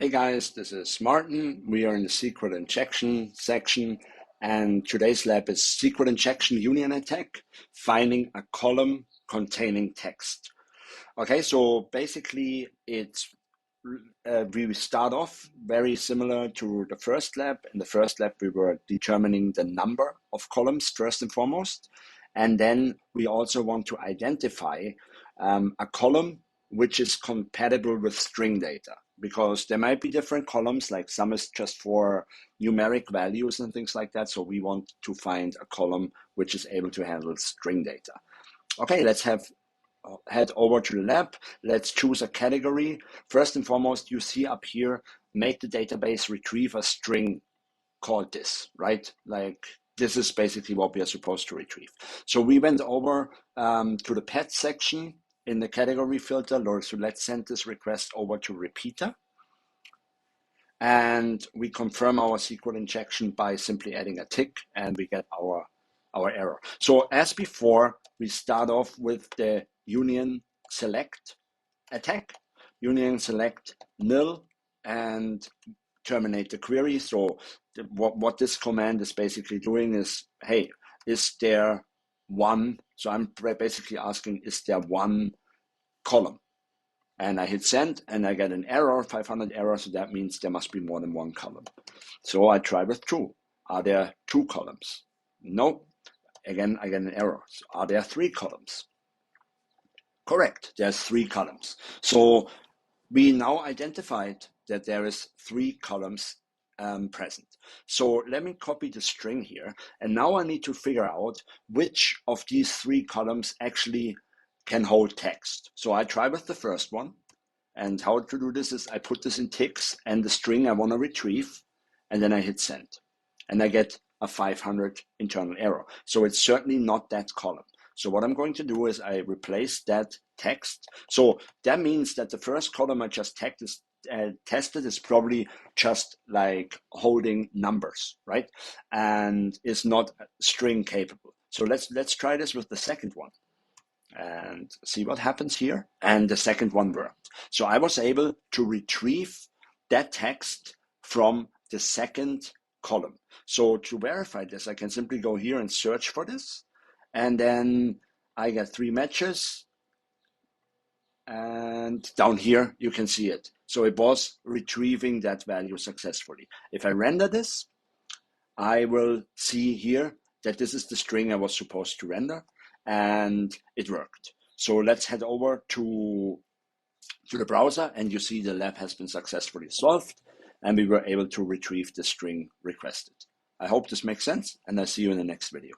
Hey guys, this is Martin. We are in the SQL injection section, and today's lab is SQL injection union attack, finding a column containing text. Okay, so basically we start off very similar to the first lab. In the first lab, we were determining the number of columns first and foremost, and then we also want to identify a column which is compatible with string data, because there might be different columns, like some is just for numeric values and things like that. So we want to find a column which is able to handle string data. Okay, let's head over to the lab. Let's choose a category. First and foremost, you see up here, make the database retrieve a string called this, right? Like this is basically what we are supposed to retrieve. So we went over to the pet section in the category filter. So let's send this request over to repeater. And we confirm our SQL injection by simply adding a tick, and we get our error. So as before, we start off with the union select attack, union select nil, and terminate the query. So what this command is basically doing is, hey, is there one? So I'm basically asking, is there one column? And I hit send, and I get an error, 500 error, so that means there must be more than one column. So I try with true. Are there two columns? No. Again, I get an error. So are there three columns? Correct, there's three columns. So we now identified that there is three columns present. So let me copy the string here, and now I need to figure out which of these three columns actually can hold text. So I try with the first one, and how to do this is I put this in ticks and the string I want to retrieve, and then I hit send, and I get a 500 internal error. So it's certainly not that column. So what I'm going to do is I replace that text. So that means that the first column I just tested is probably just like holding numbers, right? And is not string capable. So let's try this with the second one and see what happens here. And the second one worked. So I was able to retrieve that text from the second column. So to verify this, I can simply go here and search for this. And then I get 3 matches. And down here, you can see it. So it was retrieving that value successfully. If I render this, I will see here that this is the string I was supposed to render, and it worked. So let's head over to the browser, and you see the lab has been successfully solved, and we were able to retrieve the string requested. I hope this makes sense, and I'll see you in the next video.